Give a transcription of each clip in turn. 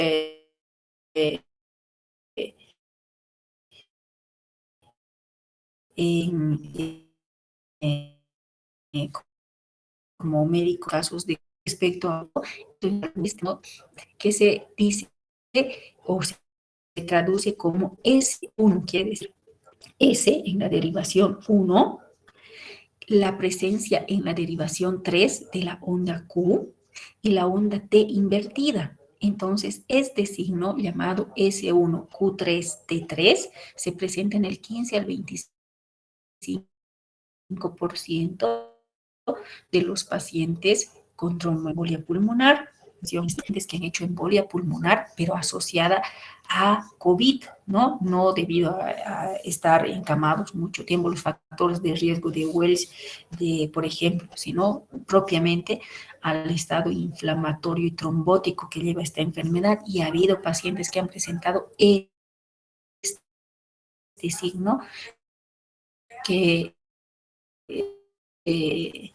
eh, en, eh, como médico casos de respecto a esto que se dice o se traduce como S1, quiere decir S en la derivación 1, la presencia en la derivación 3 de la onda Q y la onda T invertida. Entonces, este signo llamado S1Q3T3 se presenta en el 15 al 25% de los pacientes con tromboembolia pulmonar, pacientes que han hecho embolia pulmonar, pero asociada a COVID, ¿no? No debido a estar encamados mucho tiempo, los factores de riesgo de Wells, por ejemplo, sino propiamente al estado inflamatorio y trombótico que lleva esta enfermedad. Y ha habido pacientes que han presentado este signo que eh,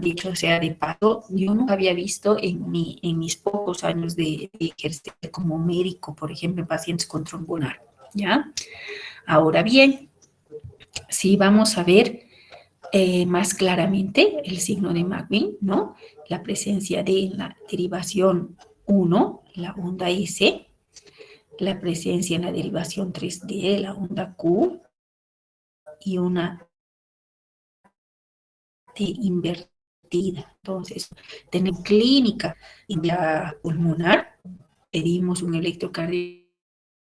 dicho sea de paso, yo nunca había visto en mis pocos años de ejercer como médico, por ejemplo, en pacientes con trombonar, ¿ya? Ahora bien, si vamos a ver más claramente el signo de Magwin, ¿no? La presencia de la derivación 1, la onda S, la presencia en la derivación 3D, la onda Q, y una T invertida. Entonces, tenemos clínica en la pulmonar, pedimos un electrocardiograma,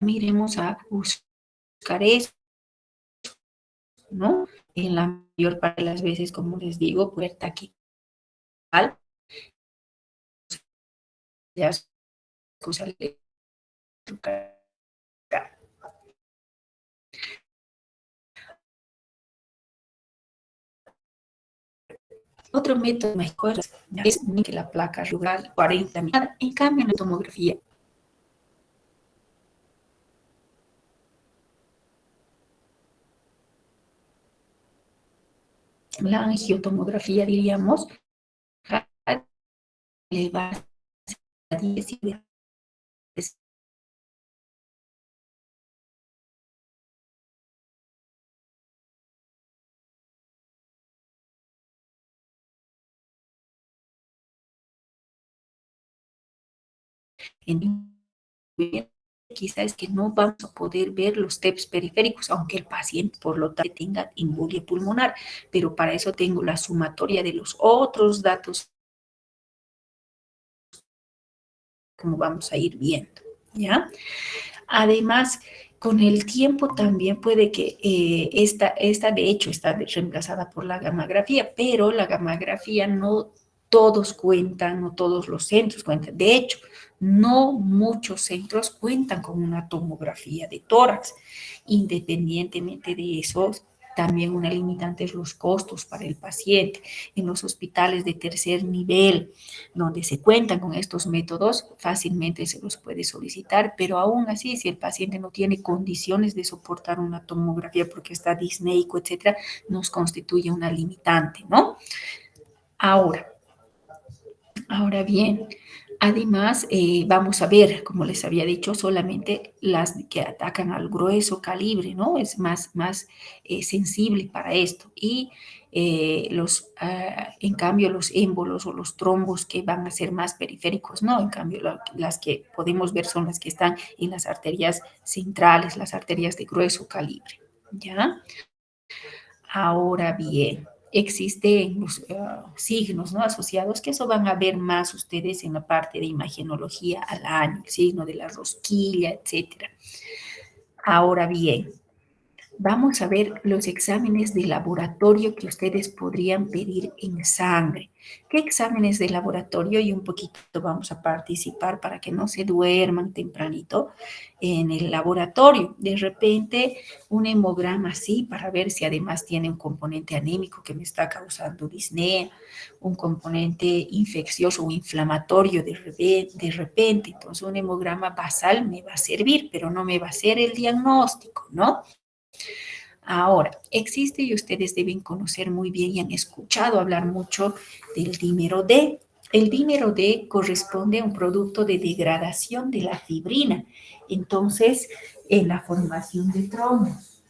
miremos a buscar eso, ¿no? En la mayor parte de las veces, como les digo, puerta aquí, ya cosa electrocardiograma. Otro método mejor es que la placa rural 40 minutos. En cambio, en la tomografía, la angiotomografía, diríamos, le va a 10 y en quizás es que no vamos a poder ver los TEPs periféricos, aunque el paciente por lo tanto tenga embolia pulmonar, pero para eso tengo la sumatoria de los otros datos, como vamos a ir viendo, ¿ya? Además, con el tiempo también puede que esta de hecho está reemplazada por la gammagrafía, pero la gammagrafía no todos cuentan, no todos los centros cuentan. De hecho, no muchos centros cuentan con una tomografía de tórax. Independientemente de eso, también una limitante es los costos para el paciente. En los hospitales de tercer nivel, donde se cuentan con estos métodos, fácilmente se los puede solicitar, pero aún así, si el paciente no tiene condiciones de soportar una tomografía porque está disneico, etcétera, nos constituye una limitante, ¿no? Ahora, ahora bien, además, vamos a ver, como les había dicho, solamente las que atacan al grueso calibre, ¿no? Es más sensible para esto. Y en cambio, los émbolos o los trombos que van a ser más periféricos, ¿no? En cambio, las que podemos ver son las que están en las arterias centrales, las arterias de grueso calibre, ¿ya? Ahora bien, existen los signos, ¿no?, asociados, que eso van a ver más ustedes en la parte de imagenología al año, el signo de la rosquilla, etcétera. Ahora bien, vamos a ver los exámenes de laboratorio que ustedes podrían pedir en sangre. ¿Qué exámenes de laboratorio? Y un poquito vamos a participar para que no se duerman tempranito en el laboratorio. De repente, un hemograma así para ver si además tiene un componente anémico que me está causando disnea, un componente infeccioso o inflamatorio de repente. Entonces, un hemograma basal me va a servir, pero no me va a hacer el diagnóstico, ¿no? Ahora, existe y ustedes deben conocer muy bien y han escuchado hablar mucho del dímero D. El dímero D corresponde a un producto de degradación de la fibrina. Entonces, en la formación de trombos,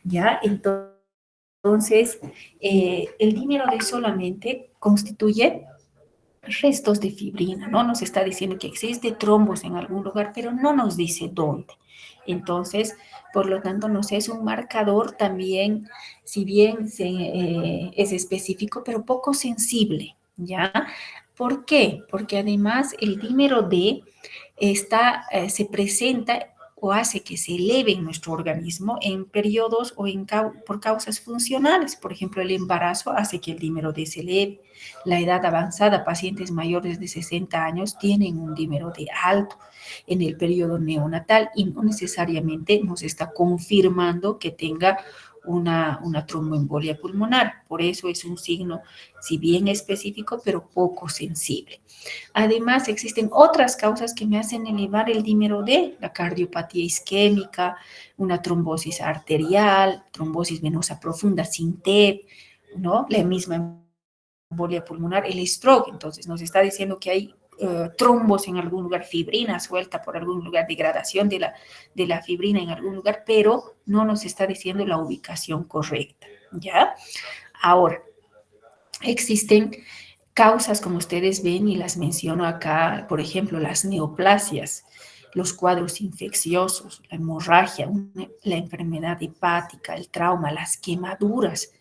¿ya? Entonces, el dímero D solamente constituye restos de fibrina, ¿no? Nos está diciendo que existe trombos en algún lugar, pero no nos dice dónde. Entonces, por lo tanto, nos es un marcador también, si bien es específico, pero poco sensible, ¿ya? ¿Por qué? Porque además el dímero D se presenta o hace que se eleve en nuestro organismo en periodos o por causas funcionales. Por ejemplo, el embarazo hace que el dímero D se eleve. La edad avanzada, pacientes mayores de 60 años tienen un dímero D alto en el periodo neonatal y no necesariamente nos está confirmando que tenga una tromboembolia pulmonar. Por eso es un signo, si bien específico, pero poco sensible. Además, existen otras causas que me hacen elevar el dímero D, la cardiopatía isquémica, una trombosis arterial, trombosis venosa profunda sin TEP, ¿no? La misma embolia pulmonar, el stroke. Entonces, nos está diciendo que hay trombos en algún lugar, fibrina suelta por algún lugar, degradación de la fibrina en algún lugar, pero no nos está diciendo la ubicación correcta, ¿ya? Ahora, existen causas, como ustedes ven, y las menciono acá, por ejemplo, las neoplasias, los cuadros infecciosos, la hemorragia, la enfermedad hepática, el trauma, las quemaduras,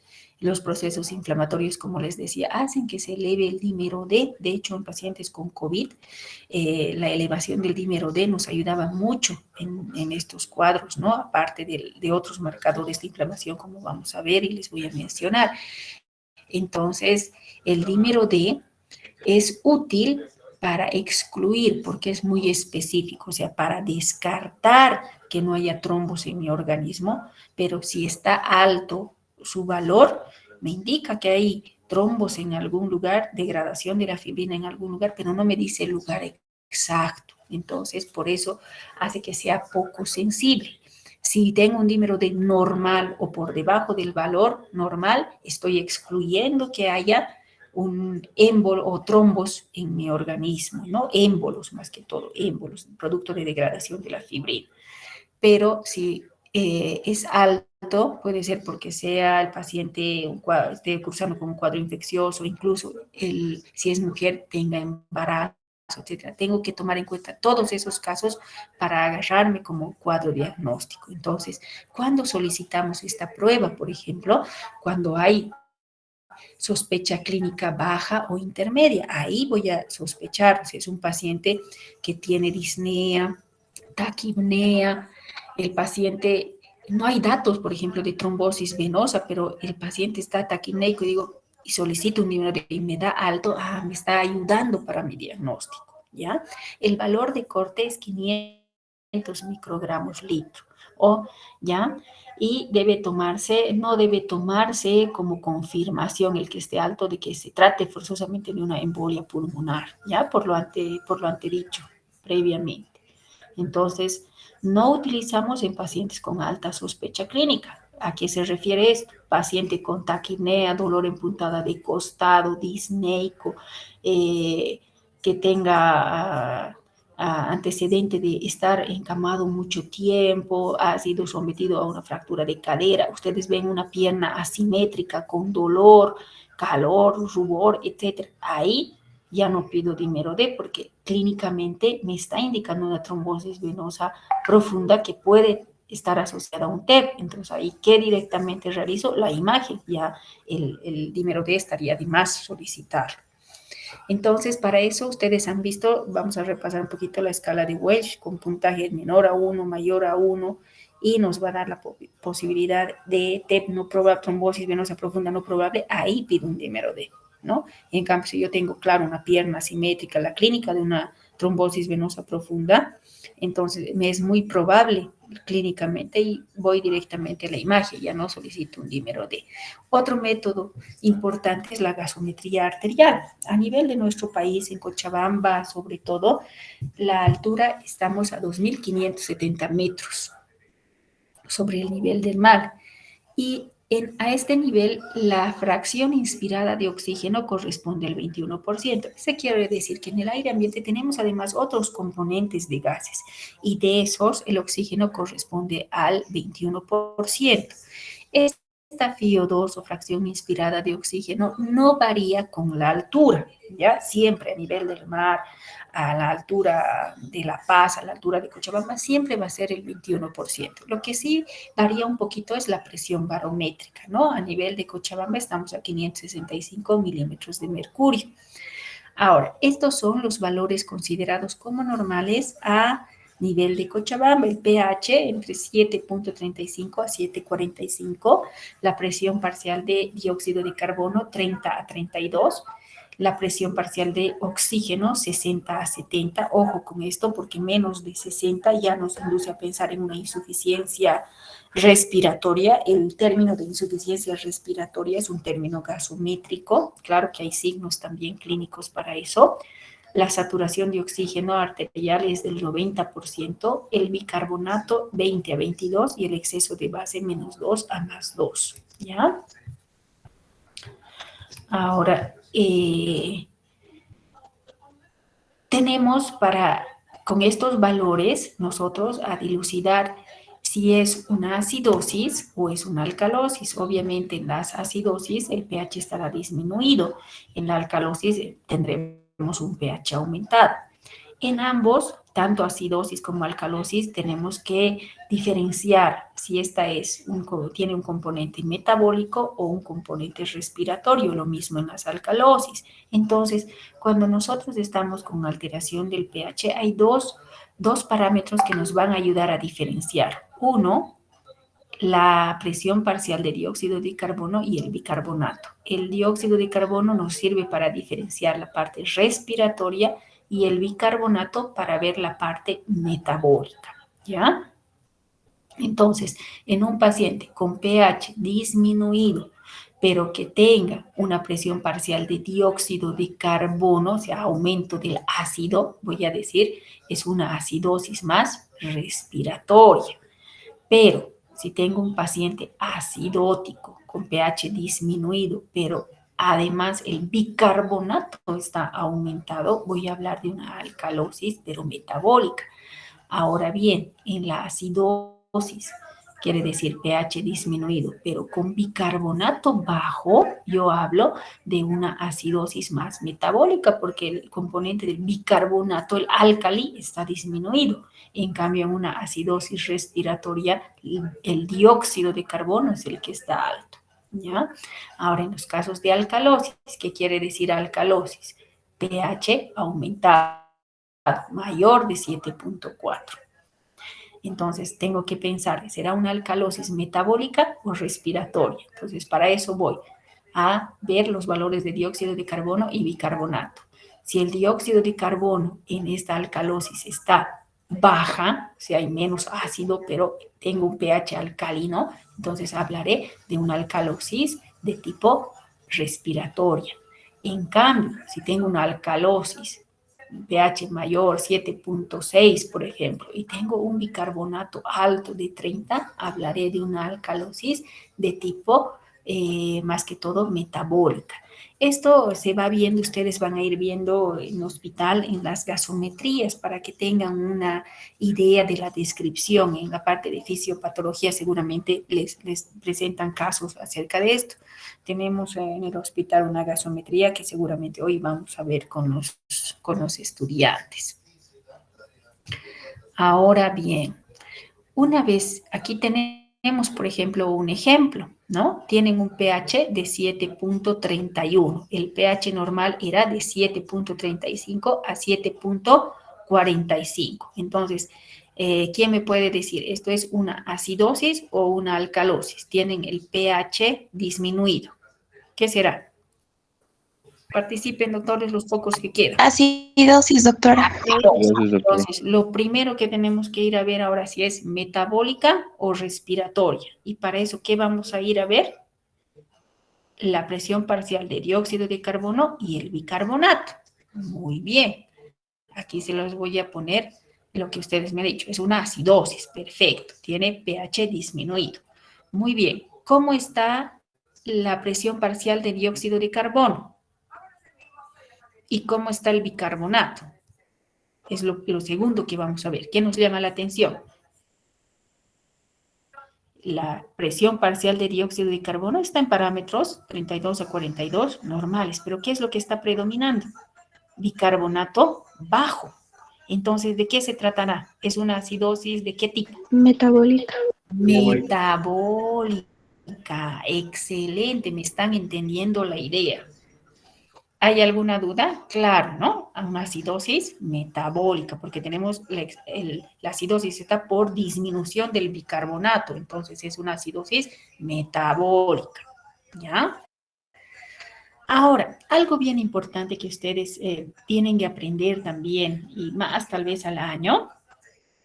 los procesos inflamatorios, como les decía, hacen que se eleve el dímero D. De hecho, en pacientes con COVID, la elevación del dímero D nos ayudaba mucho en estos cuadros, ¿no? Aparte de otros marcadores de inflamación, como vamos a ver y les voy a mencionar. Entonces, el dímero D es útil para excluir, porque es muy específico, o sea, para descartar que no haya trombos en mi organismo, pero si está alto su valor, me indica que hay trombos en algún lugar, degradación de la fibrina en algún lugar, pero no me dice el lugar exacto. Entonces, por eso hace que sea poco sensible. Si tengo un dímero D normal o por debajo del valor normal, estoy excluyendo que haya un émbolo o trombos en mi organismo, ¿no? Émbolos más que todo, émbolos, producto de degradación de la fibrina. Pero si es alto, puede ser porque sea el paciente esté cursando con un cuadro infeccioso, incluso si es mujer tenga embarazo, etcétera. Tengo que tomar en cuenta todos esos casos para agarrarme como cuadro diagnóstico. Entonces, cuando solicitamos esta prueba, por ejemplo, cuando hay sospecha clínica baja o intermedia. Ahí voy a sospechar si es un paciente que tiene disnea, taquipnea, el paciente, no hay datos, por ejemplo, de trombosis venosa, pero el paciente está taquipneico y digo, y solicito un número de y me da alto, me está ayudando para mi diagnóstico, ¿ya? El valor de corte es 500 microgramos litro, o, ¿ya? Y no debe tomarse como confirmación el que esté alto de que se trate forzosamente de una embolia pulmonar, ¿ya? Por lo antedicho previamente. Entonces, no utilizamos en pacientes con alta sospecha clínica. ¿A qué se refiere esto? Paciente con taquipnea, dolor en puntada de costado, disneico, que tenga antecedente de estar encamado mucho tiempo, ha sido sometido a una fractura de cadera. Ustedes ven una pierna asimétrica con dolor, calor, rubor, etcétera. Ahí ya no pido dímero D porque clínicamente me está indicando una trombosis venosa profunda que puede estar asociada a un TEP. Entonces ahí, ¿qué directamente realizo? La imagen, ya el dímero D estaría de más solicitar. Entonces, para eso ustedes han visto, vamos a repasar un poquito la escala de Welch con puntaje menor a 1, mayor a 1, y nos va a dar la posibilidad de TEP no probable, trombosis venosa profunda no probable, ahí pido un dímero D, ¿no? En cambio, si yo tengo, claro, una pierna asimétrica, la clínica de una trombosis venosa profunda, entonces me es muy probable clínicamente y voy directamente a la imagen, ya no solicito un dímero D. Otro método importante es la gasometría arterial. A nivel de nuestro país, en Cochabamba, sobre todo, la altura estamos a 2.570 metros sobre el nivel del mar. Y A este nivel, la fracción inspirada de oxígeno corresponde al 21%. Eso quiere decir que en el aire ambiente tenemos además otros componentes de gases y de esos el oxígeno corresponde al 21%. Esta FiO2 o fracción inspirada de oxígeno no varía con la altura, ¿ya? Siempre a nivel del mar, a la altura de La Paz, a la altura de Cochabamba, siempre va a ser el 21%. Lo que sí varía un poquito es la presión barométrica, ¿no? A nivel de Cochabamba estamos a 565 milímetros de mercurio. Ahora, estos son los valores considerados como normales a nivel de Cochabamba, el pH entre 7.35 a 7.45, la presión parcial de dióxido de carbono 30 a 32, la presión parcial de oxígeno 60 a 70, ojo con esto porque menos de 60 ya nos induce a pensar en una insuficiencia respiratoria. El término de insuficiencia respiratoria es un término gasométrico, claro que hay signos también clínicos para eso. La saturación de oxígeno arterial es del 90%, el bicarbonato 20 a 22 y el exceso de base menos 2 a más 2, ¿ya? Ahora, tenemos con estos valores, nosotros a dilucidar si es una acidosis o es una alcalosis. Obviamente en las acidosis el pH estará disminuido, en la alcalosis tendremos un pH aumentado. En ambos, tanto acidosis como alcalosis, tenemos que diferenciar si esta tiene un componente metabólico o un componente respiratorio, lo mismo en las alcalosis. Entonces, cuando nosotros estamos con alteración del pH, hay dos parámetros que nos van a ayudar a diferenciar. Uno, la presión parcial de dióxido de carbono y el bicarbonato. El dióxido de carbono nos sirve para diferenciar la parte respiratoria y el bicarbonato para ver la parte metabólica, ¿ya? Entonces, en un paciente con pH disminuido, pero que tenga una presión parcial de dióxido de carbono, o sea, aumento del ácido, voy a decir, es una acidosis más respiratoria. Pero si tengo un paciente acidótico con pH disminuido, pero además el bicarbonato está aumentado, voy a hablar de una alcalosis, pero metabólica. Ahora bien, en la acidosis, quiere decir pH disminuido, pero con bicarbonato bajo, yo hablo de una acidosis más metabólica, porque el componente del bicarbonato, el álcali, está disminuido. En cambio, en una acidosis respiratoria, el dióxido de carbono es el que está alto, ¿ya? Ahora, en los casos de alcalosis, ¿qué quiere decir alcalosis? pH aumentado, mayor de 7.4. Entonces, tengo que pensar, ¿será una alcalosis metabólica o respiratoria? Entonces, para eso voy a ver los valores de dióxido de carbono y bicarbonato. Si el dióxido de carbono en esta alcalosis está baja, o sea, hay menos ácido, pero tengo un pH alcalino, entonces hablaré de una alcalosis de tipo respiratoria. En cambio, si tengo una alcalosis pH mayor, 7.6, por ejemplo, y tengo un bicarbonato alto de 30, hablaré de una alcalosis de tipo, más que todo, metabólica. Esto se va viendo, ustedes van a ir viendo en hospital en las gasometrías para que tengan una idea de la descripción. En la parte de fisiopatología seguramente les presentan casos acerca de esto. Tenemos en el hospital una gasometría que seguramente hoy vamos a ver con los estudiantes. Ahora bien, una vez aquí tenemos, por ejemplo, un ejemplo, ¿no? Tienen un pH de 7.31. El pH normal era de 7.35 a 7.45. Entonces, ¿quién me puede decir? ¿Esto es una acidosis o una alcalosis? Tienen el pH disminuido. ¿Qué será? Participen, doctores, los pocos que quedan. Acidosis, doctora. Entonces, lo primero que tenemos que ir a ver ahora si es metabólica o respiratoria. Y para eso, ¿qué vamos a ir a ver? La presión parcial de dióxido de carbono y el bicarbonato. Muy bien. Aquí se los voy a poner lo que ustedes me han dicho. Es una acidosis. Perfecto. Tiene pH disminuido. Muy bien. ¿Cómo está la presión parcial de dióxido de carbono? ¿Y cómo está el bicarbonato? Es lo segundo que vamos a ver. ¿Qué nos llama la atención? La presión parcial de dióxido de carbono está en parámetros 32 a 42 normales, pero ¿qué es lo que está predominando? Bicarbonato bajo. Entonces, ¿de qué se tratará? ¿Es una acidosis de qué tipo? Metabólica. Metabólica. Excelente, me están entendiendo la idea. ¿Hay alguna duda? Claro, ¿no? Una acidosis metabólica, porque tenemos la acidosis está por disminución del bicarbonato, entonces es una acidosis metabólica, ¿ya? Ahora, algo bien importante que ustedes tienen que aprender también, y más tal vez al año,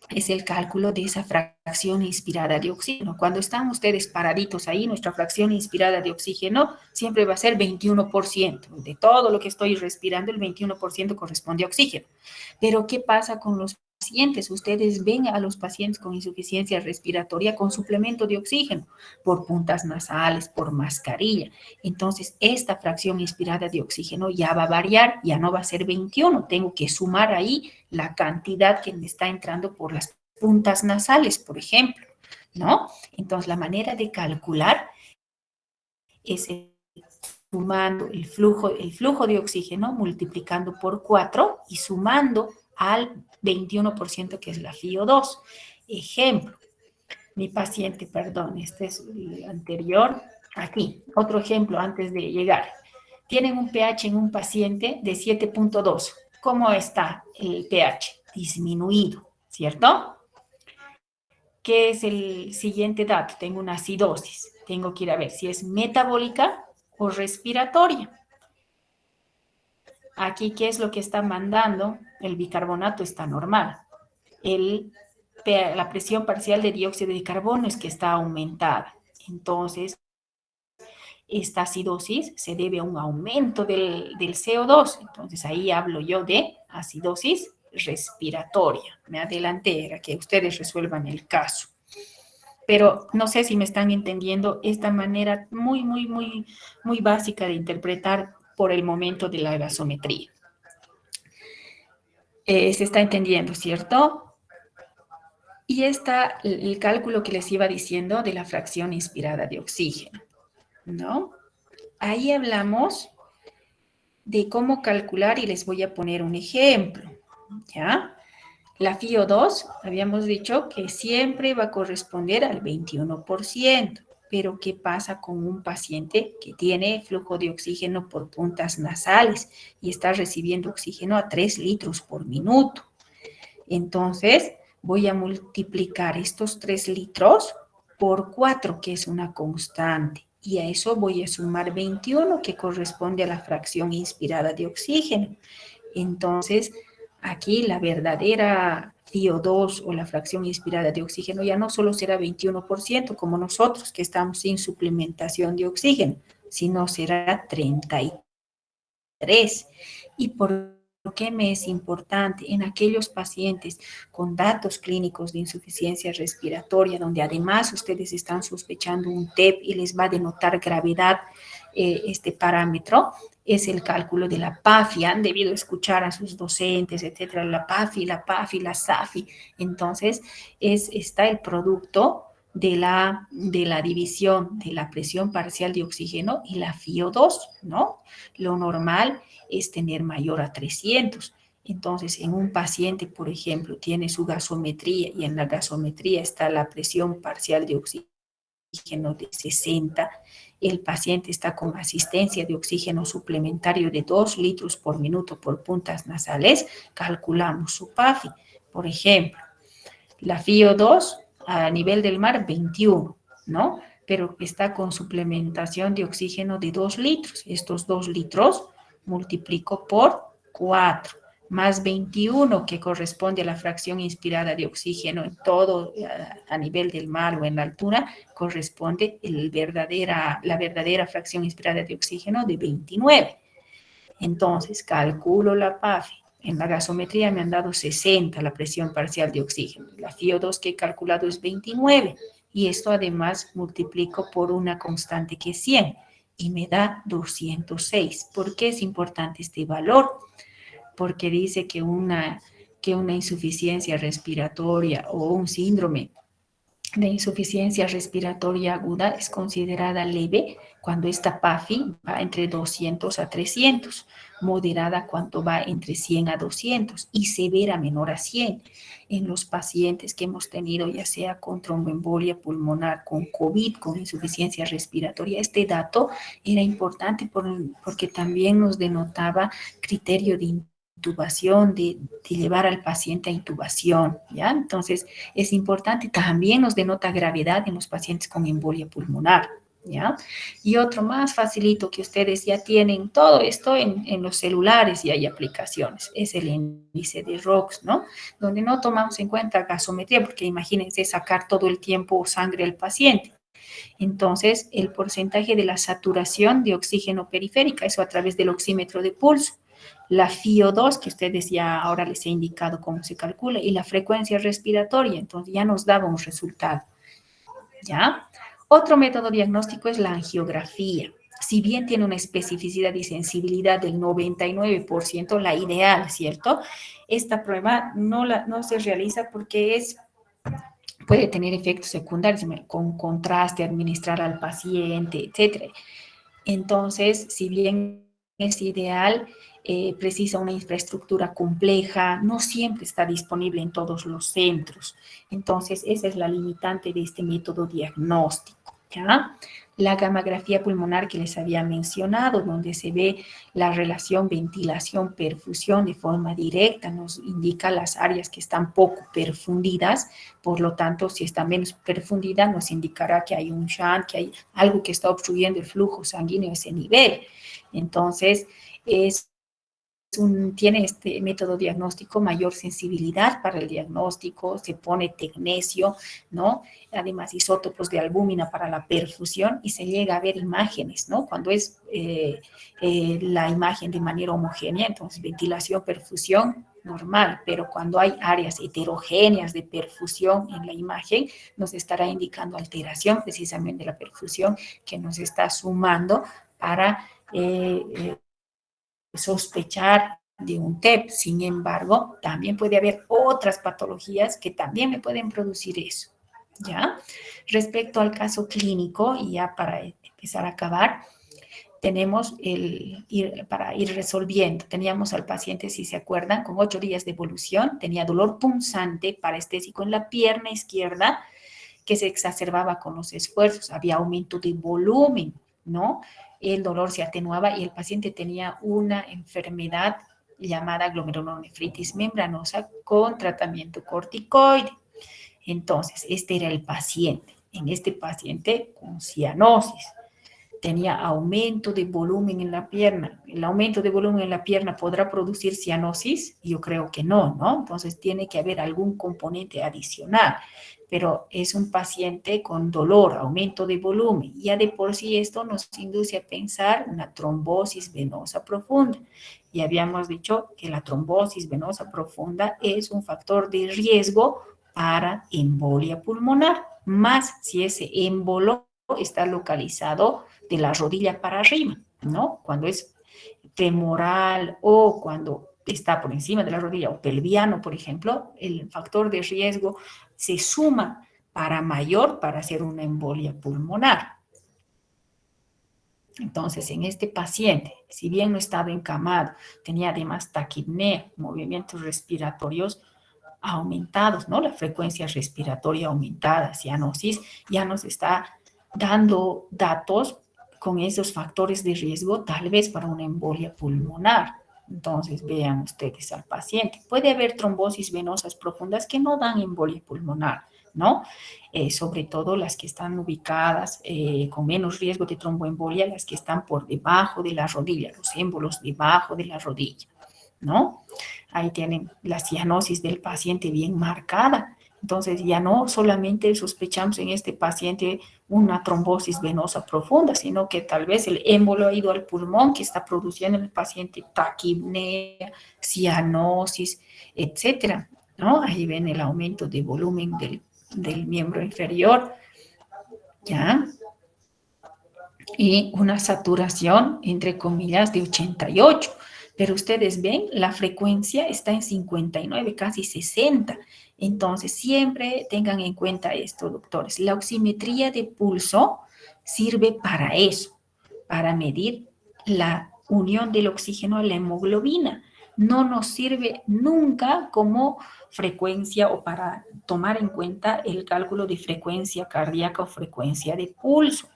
es el cálculo de esa fracción inspirada de oxígeno. Cuando están ustedes paraditos ahí, nuestra fracción inspirada de oxígeno siempre va a ser 21%. De todo lo que estoy respirando, el 21% corresponde a oxígeno. Pero, ¿qué pasa con los pacientes? Ustedes ven a los pacientes con insuficiencia respiratoria con suplemento de oxígeno, por puntas nasales, por mascarilla. Entonces, esta fracción inspirada de oxígeno ya va a variar, ya no va a ser 21. Tengo que sumar ahí la cantidad que me está entrando por las puntas nasales, por ejemplo, ¿no? Entonces, la manera de calcular es sumando el flujo de oxígeno, multiplicando por 4 y sumando al 21% que es la FiO2. Ejemplo, mi paciente, perdón, este es el anterior, aquí, otro ejemplo antes de llegar. Tienen un pH en un paciente de 7.2. ¿Cómo está el pH? Disminuido, ¿cierto? ¿Qué es el siguiente dato? Tengo una acidosis. Tengo que ir a ver si es metabólica o respiratoria. Aquí, ¿qué es lo que está mandando? El bicarbonato está normal. La presión parcial de dióxido de carbono es que está aumentada. Entonces, esta acidosis se debe a un aumento del CO2. Entonces, ahí hablo yo de acidosis respiratoria. Me adelanté, era que ustedes resuelvan el caso. Pero no sé si me están entendiendo esta manera muy básica de interpretar por el momento de la gasometría. Se está entendiendo, ¿cierto? Y está el cálculo que les iba diciendo de la fracción inspirada de oxígeno, ¿no? Ahí hablamos de cómo calcular y les voy a poner un ejemplo, ¿ya? La FiO2, habíamos dicho que siempre va a corresponder al 21%, pero ¿qué pasa con un paciente que tiene flujo de oxígeno por puntas nasales y está recibiendo oxígeno a 3 litros por minuto? Entonces, voy a multiplicar estos 3 litros por 4, que es una constante, y a eso voy a sumar 21, que corresponde a la fracción inspirada de oxígeno. Entonces, aquí la verdadera FiO2 o la fracción inspirada de oxígeno ya no solo será 21% como nosotros que estamos sin suplementación de oxígeno, sino será 33. ¿Y por qué me es importante? En aquellos pacientes con datos clínicos de insuficiencia respiratoria, donde además ustedes están sospechando un TEP y les va a denotar gravedad este parámetro, es el cálculo de la PAFI. Han debido escuchar a sus docentes, etcétera, la PAFI, la SAFI. Entonces, está el producto de la división de la presión parcial de oxígeno y la FiO2, ¿no? Lo normal es tener mayor a 300. Entonces, en un paciente, por ejemplo, tiene su gasometría y en la gasometría está la presión parcial de oxígeno de 60, el paciente está con asistencia de oxígeno suplementario de 2 litros por minuto por puntas nasales, calculamos su PAFI. Por ejemplo, la FiO2 a nivel del mar 21, ¿no? Pero está con suplementación de oxígeno de 2 litros. Estos 2 litros multiplico por 4, más 21, que corresponde a la fracción inspirada de oxígeno en todo a nivel del mar o en la altura, corresponde la verdadera fracción inspirada de oxígeno de 29. Entonces, calculo la PAFI. En la gasometría me han dado 60 la presión parcial de oxígeno. La FiO2 que he calculado es 29. y esto además multiplico por una constante que es 100 y me da 206. ¿Por qué es importante este valor? Porque dice que una insuficiencia respiratoria o un síndrome de insuficiencia respiratoria aguda es considerada leve cuando esta PAFI va entre 200 a 300, moderada cuando va entre 100 a 200 y severa menor a 100. En los pacientes que hemos tenido, ya sea con tromboembolia pulmonar, con COVID, con insuficiencia respiratoria, este dato era importante porque también nos denotaba criterio de intubación, de llevar al paciente a intubación, ¿ya? Entonces, es importante, también nos denota gravedad en los pacientes con embolia pulmonar, ¿ya? Y otro más facilito que ustedes ya tienen todo esto en los celulares y hay aplicaciones, es el índice de ROX, ¿no? Donde no tomamos en cuenta gasometría, porque imagínense sacar todo el tiempo sangre al paciente. Entonces, el porcentaje de la saturación de oxígeno periférica, eso a través del oxímetro de pulso, la FiO2, que ustedes ya ahora les he indicado cómo se calcula, y la frecuencia respiratoria, entonces ya nos daba un resultado, ¿ya? Otro método diagnóstico es la angiografía. Si bien tiene una especificidad y sensibilidad del 99%, la ideal, ¿cierto? Esta prueba no se realiza porque puede tener efectos secundarios, con contraste, administrar al paciente, etcétera. Entonces, si bien es ideal, precisa una infraestructura compleja, no siempre está disponible en todos los centros. Entonces, esa es la limitante de este método diagnóstico, ¿ya? La gammagrafía pulmonar que les había mencionado, donde se ve la relación ventilación-perfusión de forma directa, nos indica las áreas que están poco perfundidas, por lo tanto, si está menos perfundida, nos indicará que hay un shunt, que hay algo que está obstruyendo el flujo sanguíneo a ese nivel. Entonces, tiene este método diagnóstico mayor sensibilidad para el diagnóstico, se pone tecnesio, ¿no? Además, isótopos de albúmina para la perfusión y se llega a ver imágenes, ¿no? Cuando es la imagen de manera homogénea, entonces ventilación, perfusión, normal, pero cuando hay áreas heterogéneas de perfusión en la imagen, nos estará indicando alteración precisamente de la perfusión que nos está sumando para sospechar de un TEP. Sin embargo, también puede haber otras patologías que también me pueden producir eso, ¿ya? Respecto al caso clínico, y ya para empezar a acabar, tenemos para ir resolviendo. Teníamos al paciente, si se acuerdan, con 8 días de evolución, tenía dolor punzante parestésico en la pierna izquierda que se exacerbaba con los esfuerzos, había aumento de volumen, ¿no? El dolor se atenuaba y el paciente tenía una enfermedad llamada glomerulonefritis membranosa con tratamiento corticoide. Entonces, este era el paciente. En este paciente con cianosis, tenía aumento de volumen en la pierna. ¿El aumento de volumen en la pierna podrá producir cianosis? Yo creo que no, ¿no? Entonces tiene que haber algún componente adicional, pero es un paciente con dolor, aumento de volumen. Ya de por sí esto nos induce a pensar una trombosis venosa profunda. Y habíamos dicho que la trombosis venosa profunda es un factor de riesgo para embolia pulmonar, más si ese émbolo está localizado de la rodilla para arriba, ¿no? Cuando es femoral o cuando está por encima de la rodilla o pelviano, por ejemplo, el factor de riesgo se suma para mayor para hacer una embolia pulmonar. Entonces, en este paciente, si bien no estaba encamado, tenía además taquipnea, movimientos respiratorios aumentados, ¿no? La frecuencia respiratoria aumentada, cianosis, ya nos está dando datos con esos factores de riesgo, tal vez para una embolia pulmonar. Entonces, vean ustedes al paciente. Puede haber trombosis venosas profundas que no dan embolia pulmonar, ¿no? Sobre todo las que están ubicadas con menos riesgo de tromboembolia, las que están por debajo de la rodilla, los émbolos debajo de la rodilla, ¿no? Ahí tienen la cianosis del paciente bien marcada. Entonces ya no solamente sospechamos en este paciente una trombosis venosa profunda, sino que tal vez el émbolo ha ido al pulmón que está produciendo en el paciente taquipnea, cianosis, etcétera, ¿no? Ahí ven el aumento de volumen del miembro inferior ¿ya? Y una saturación, entre comillas, de 88. Pero ustedes ven, la frecuencia está en 59, casi 60. Entonces, siempre tengan en cuenta esto, doctores. La oximetría de pulso sirve para eso, para medir la unión del oxígeno a la hemoglobina. No nos sirve nunca como frecuencia o para tomar en cuenta el cálculo de frecuencia cardíaca o frecuencia de pulso.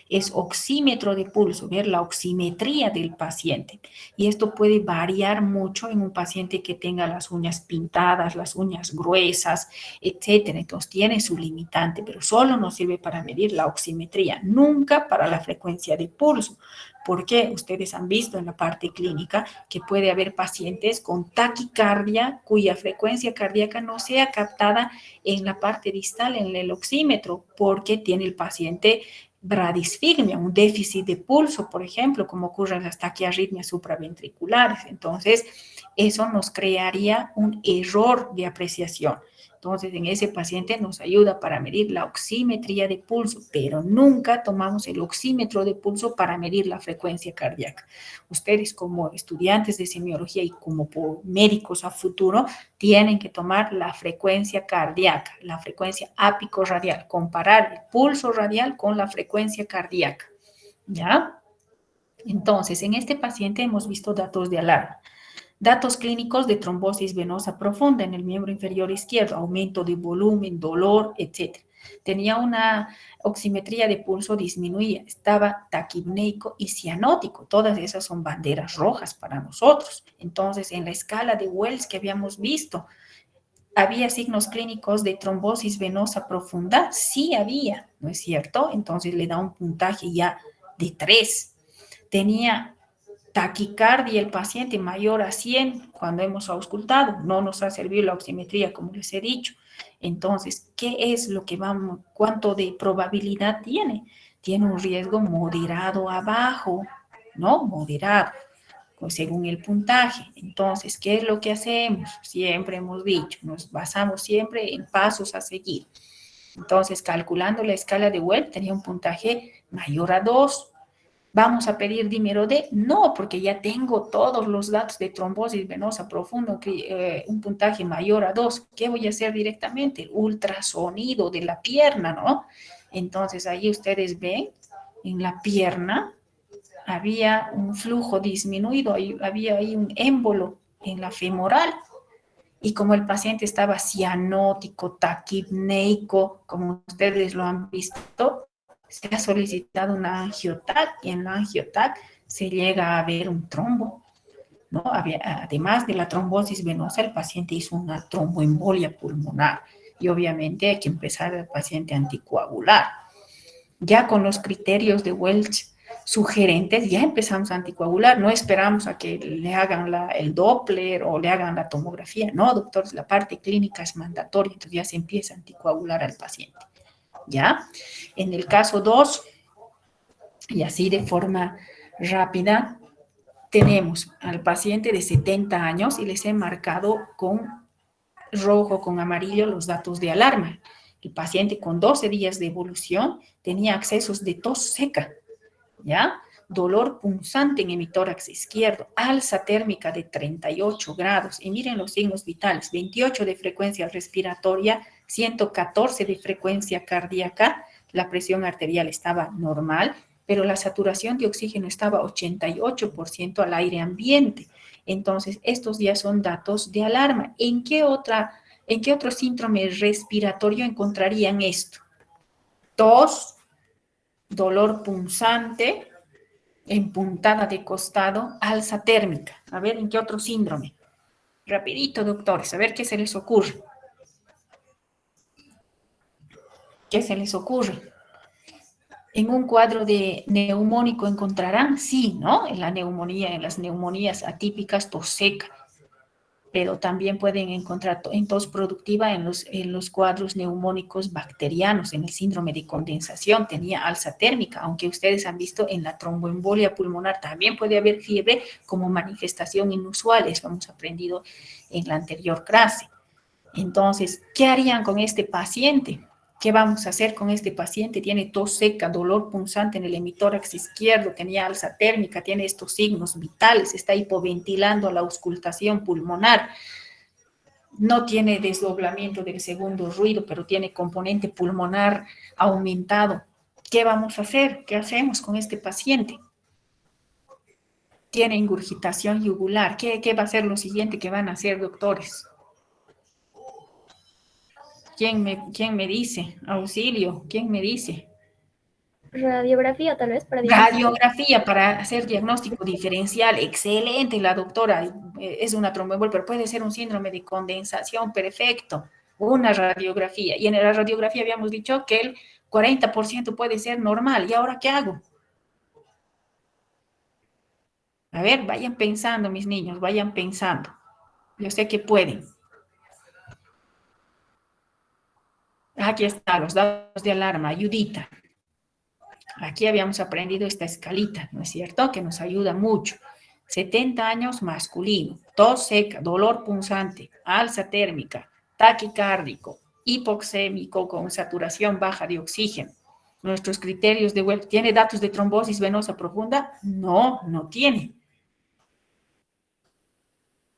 Es oxímetro de pulso, ver la oximetría del paciente. Y esto puede variar mucho en un paciente que tenga las uñas pintadas, las uñas gruesas, etcétera. Entonces tiene su limitante, pero solo nos sirve para medir la oximetría, nunca para la frecuencia de pulso. Porque ustedes han visto en la parte clínica que puede haber pacientes con taquicardia cuya frecuencia cardíaca no sea captada en la parte distal, en el oxímetro, porque tiene el paciente bradisfigmia, un déficit de pulso, por ejemplo, como ocurre en las taquiarritmias supraventriculares. Entonces, eso nos crearía un error de apreciación. Entonces, en ese paciente nos ayuda para medir la oximetría de pulso, pero nunca tomamos el oxímetro de pulso para medir la frecuencia cardíaca. Ustedes como estudiantes de semiología y como médicos a futuro tienen que tomar la frecuencia cardíaca, la frecuencia ápico-radial, comparar el pulso radial con la frecuencia cardíaca, ¿ya? Entonces, en este paciente hemos visto datos de alarma. Datos clínicos de trombosis venosa profunda en el miembro inferior izquierdo, aumento de volumen, dolor, etc. Tenía una oximetría de pulso disminuida, estaba taquipneico y cianótico. Todas esas son banderas rojas para nosotros. Entonces, en la escala de Wells que habíamos visto, ¿había signos clínicos de trombosis venosa profunda? Sí había, ¿no es cierto? Entonces le da un puntaje ya de 3. Tenía taquicardia el paciente mayor a 100 cuando hemos auscultado. No nos ha servido la oximetría, como les he dicho. Entonces, ¿qué es lo que vamos, cuánto de probabilidad tiene? Tiene un riesgo moderado abajo, ¿no? Moderado, pues según el puntaje. Entonces, ¿qué es lo que hacemos? Siempre hemos dicho, nos basamos siempre en pasos a seguir. Entonces, calculando la escala de Wells, tenía un puntaje mayor a 2. ¿Vamos a pedir dímero D? No, porque ya tengo todos los datos de trombosis venosa profunda, un puntaje mayor a 2. ¿Qué voy a hacer directamente? El ultrasonido de la pierna, ¿no? Entonces, ahí ustedes ven, en la pierna había un flujo disminuido, había ahí un émbolo en la femoral. Y como el paciente estaba cianótico, taquipneico, como ustedes lo han visto, se ha solicitado una angiotac y en la angiotac se llega a ver un trombo, ¿no? Además de la trombosis venosa, el paciente hizo una tromboembolia pulmonar y obviamente hay que empezar al paciente a anticoagular. Ya con los criterios de Welch sugerentes, ya empezamos a anticoagular, no esperamos a que le hagan el Doppler o le hagan la tomografía, no, doctores, la parte clínica es mandatoria, entonces ya se empieza a anticoagular al paciente, ¿ya? En el caso 2, y así de forma rápida, tenemos al paciente de 70 años y les he marcado con rojo, con amarillo los datos de alarma. El paciente con 12 días de evolución tenía accesos de tos seca, ¿ya? Dolor punzante en hemitórax izquierdo, alza térmica de 38 grados. Y miren los signos vitales, 28 de frecuencia respiratoria, 114 de frecuencia cardíaca, la presión arterial estaba normal, pero la saturación de oxígeno estaba 88% al aire ambiente. Entonces, estos ya son datos de alarma. ¿En qué otro síndrome respiratorio encontrarían esto? Tos, dolor punzante, en puntada de costado, alza térmica. A ver, ¿en qué otro síndrome? Rapidito, doctores, a ver qué se les ocurre. ¿Qué se les ocurre? En un cuadro de neumónico encontrarán, sí, ¿no? En la neumonía, en las neumonías atípicas, tos seca. Pero también pueden encontrar en tos productiva en los cuadros neumónicos bacterianos, en el síndrome de condensación, tenía alza térmica, aunque ustedes han visto en la tromboembolia pulmonar también puede haber fiebre como manifestación inusual, eso hemos aprendido en la anterior clase. Entonces, ¿qué harían con este paciente? ¿Qué vamos a hacer con este paciente? Tiene tos seca, dolor punzante en el hemitórax izquierdo, tenía alza térmica, tiene estos signos vitales, está hipoventilando a la auscultación pulmonar, no tiene desdoblamiento del segundo ruido, pero tiene componente pulmonar aumentado. ¿Qué vamos a hacer? ¿Qué hacemos con este paciente? Tiene ingurgitación yugular. ¿Qué va a ser lo siguiente que van a hacer, doctores? ¿Quién me dice? Auxilio, ¿quién me dice? Radiografía, tal vez, para diagnosticar. Radiografía para hacer diagnóstico diferencial. Excelente, la doctora. Es una tromboembolia, pero puede ser un síndrome de condensación. Perfecto. Una radiografía. Y en la radiografía habíamos dicho que el 40% puede ser normal. ¿Y ahora qué hago? A ver, vayan pensando, mis niños, vayan pensando. Yo sé que pueden. Aquí están los datos de alarma, ayudita. Aquí habíamos aprendido esta escalita, ¿no es cierto? Que nos ayuda mucho. 70 años masculino, tos seca, dolor punzante, alza térmica, taquicárdico, hipoxémico con saturación baja de oxígeno. Nuestros criterios de Wells, ¿tiene datos de trombosis venosa profunda? No, no tiene.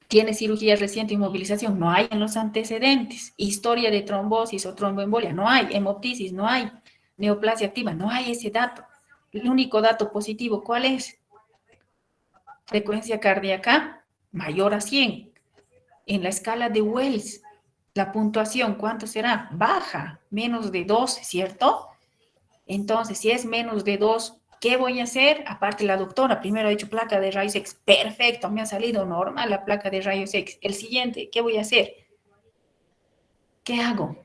¿Tiene cirugía reciente, inmovilización? No hay en los antecedentes. Historia de trombosis o tromboembolia, no hay. Hemoptisis, no hay. Neoplasia activa, no hay ese dato. El único dato positivo, ¿cuál es? Frecuencia cardíaca mayor a 100. En la escala de Wells, la puntuación, ¿cuánto será? Baja, menos de 2, ¿cierto? Entonces, si es menos de 2, ¿qué voy a hacer? Aparte, la doctora primero ha dicho placa de rayos X. Perfecto, me ha salido normal la placa de rayos X. El siguiente, ¿qué voy a hacer? ¿Qué hago?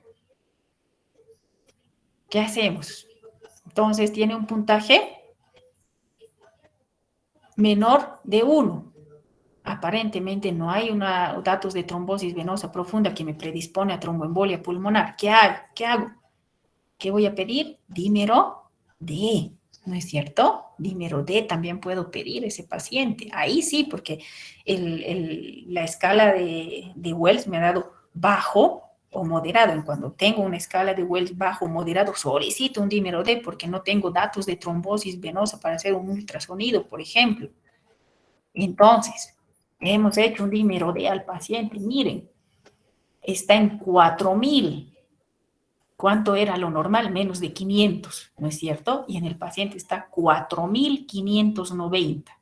¿Qué hacemos? Entonces, tiene un puntaje menor de 1. Aparentemente no hay datos de trombosis venosa profunda que me predispone a tromboembolia pulmonar. ¿Qué hago? ¿Qué hago? ¿Qué voy a pedir? Dímero D, ¿no es cierto? Dímero D también puedo pedir ese paciente. Ahí sí, porque la escala de Wells me ha dado bajo o moderado. Y cuando tengo una escala de Wells bajo o moderado, solicito un dímero D porque no tengo datos de trombosis venosa para hacer un ultrasonido, por ejemplo. Entonces, hemos hecho un dímero D al paciente. Miren, está en 4000. ¿Cuánto era lo normal? Menos de 500, ¿no es cierto? Y en el paciente está 4590.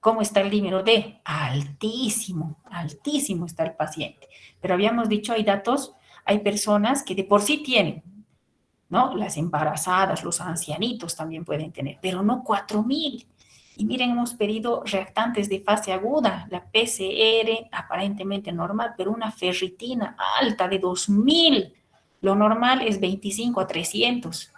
¿Cómo está el dímero D? Altísimo, altísimo está el paciente. Pero habíamos dicho, hay datos, hay personas que de por sí tienen, ¿no? Las embarazadas, los ancianitos también pueden tener, pero no 4000. Y miren, hemos pedido reactantes de fase aguda, la PCR aparentemente normal, pero una ferritina alta de 2000. Lo normal es 25 a 300.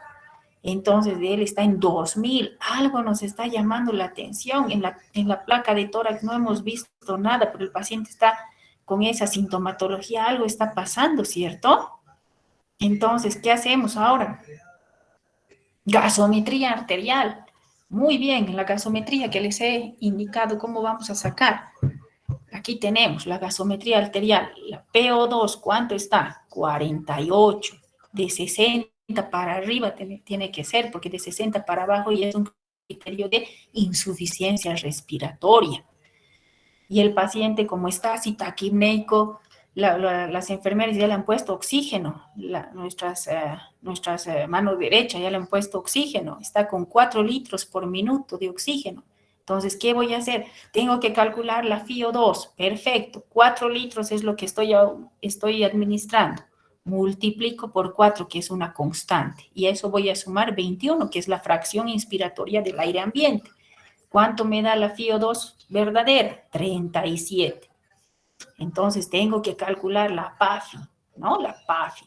Entonces, de él está en 2000. Algo nos está llamando la atención. En la placa de tórax no hemos visto nada, pero el paciente está con esa sintomatología. Algo está pasando, ¿cierto? Entonces, ¿qué hacemos ahora? Gasometría arterial. Muy bien, la gasometría que les he indicado cómo vamos a sacar. Aquí tenemos la gasometría arterial, la PO2, ¿cuánto está? 48. De 60 para arriba tiene que ser, porque de 60 para abajo ya es un criterio de insuficiencia respiratoria. Y el paciente, como está así taquipneico, las enfermeras ya le han puesto oxígeno, nuestras manos derechas ya le han puesto oxígeno, está con 4 litros por minuto de oxígeno. Entonces, ¿qué voy a hacer? Tengo que calcular la FiO2, perfecto, 4 litros es lo que estoy administrando, multiplico por 4, que es una constante, y a eso voy a sumar 21, que es la fracción inspiratoria del aire ambiente. ¿Cuánto me da la FiO2 verdadera? 37. Entonces tengo que calcular la PAFI, ¿no? La PAFI.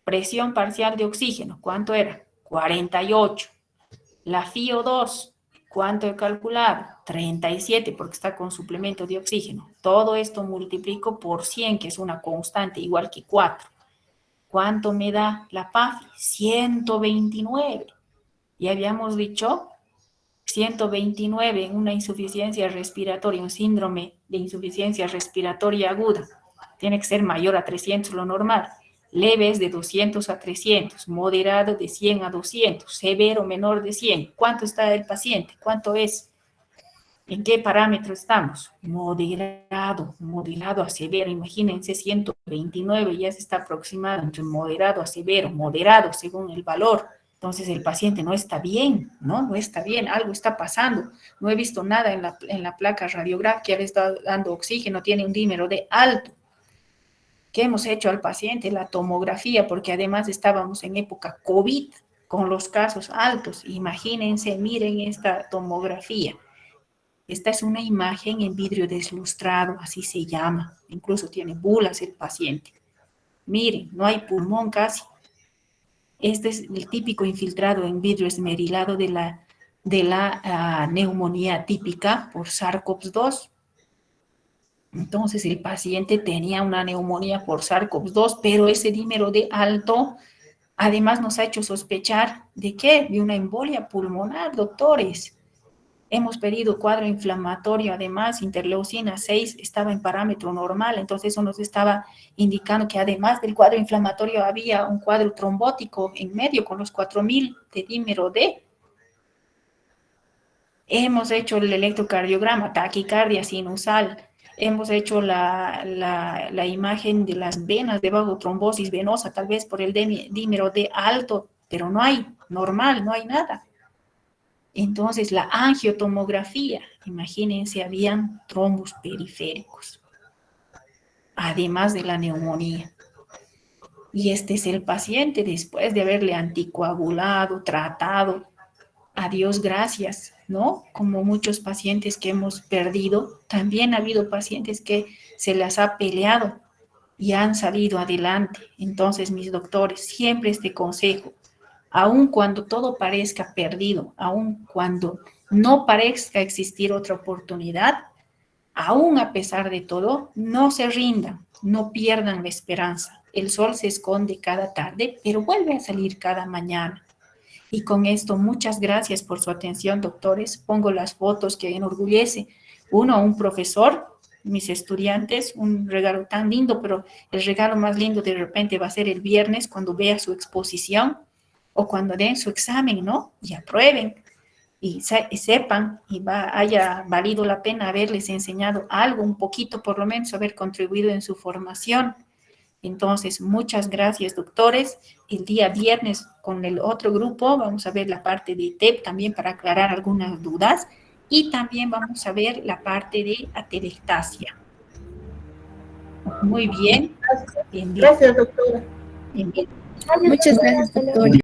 Presión parcial de oxígeno, ¿cuánto era? 48. La FiO2, ¿cuánto he calculado? 37, porque está con suplemento de oxígeno. Todo esto multiplico por 100, que es una constante, igual que 4. ¿Cuánto me da la PAFI? 129. Y habíamos dicho 129 en una insuficiencia respiratoria, un síndrome de insuficiencia respiratoria aguda. Tiene que ser mayor a 300 lo normal. Leves de 200 a 300, moderado de 100 a 200, severo menor de 100. ¿Cuánto está el paciente? ¿Cuánto es? ¿En qué parámetro estamos? Moderado a severo. Imagínense, 129 ya se está aproximando entre moderado a severo, moderado según el valor. Entonces el paciente no está bien, ¿no? No está bien, algo está pasando. No he visto nada en la placa radiográfica, le está dando oxígeno, tiene un dímero D alto. ¿Qué hemos hecho al paciente? La tomografía, porque además estábamos en época COVID con los casos altos. Imagínense, miren esta tomografía. Esta es una imagen en vidrio deslustrado, así se llama. Incluso tiene bulas el paciente. Miren, no hay pulmón casi. Este es el típico infiltrado en vidrio esmerilado de la neumonía típica por SARS-CoV-2. Entonces el paciente tenía una neumonía por SARS-CoV-2, pero ese dímero D alto además nos ha hecho sospechar ¿de qué? De una embolia pulmonar, doctores. Hemos pedido cuadro inflamatorio, además interleucina 6 estaba en parámetro normal, entonces eso nos estaba indicando que además del cuadro inflamatorio había un cuadro trombótico en medio con los 4000 de dímero D. Hemos hecho el electrocardiograma, taquicardia sinusal, hemos hecho la imagen de las venas debajo, trombosis venosa, tal vez por el dímero D alto, pero no hay normal, no hay nada. Entonces, la angiotomografía, imagínense, habían trombos periféricos, además de la neumonía. Y este es el paciente después de haberle anticoagulado, tratado. A Dios gracias, ¿no? Como muchos pacientes que hemos perdido, también ha habido pacientes que se las ha peleado y han salido adelante. Entonces, mis doctores, siempre este consejo, aun cuando todo parezca perdido, aun cuando no parezca existir otra oportunidad, aún a pesar de todo, no se rindan, no pierdan la esperanza. El sol se esconde cada tarde, pero vuelve a salir cada mañana. Y con esto, muchas gracias por su atención, doctores. Pongo las fotos que enorgullece. Uno, un profesor, mis estudiantes, un regalo tan lindo, pero el regalo más lindo de repente va a ser el viernes cuando vea su exposición o cuando den su examen, ¿no? Y aprueben y sepan y haya valido la pena haberles enseñado algo, un poquito por lo menos, haber contribuido en su formación. Entonces, muchas gracias, doctores. El día viernes con el otro grupo vamos a ver la parte de TEP también para aclarar algunas dudas y también vamos a ver la parte de atelectasia. Muy bien. Gracias, doctora. Bien. Muchas gracias, doctora.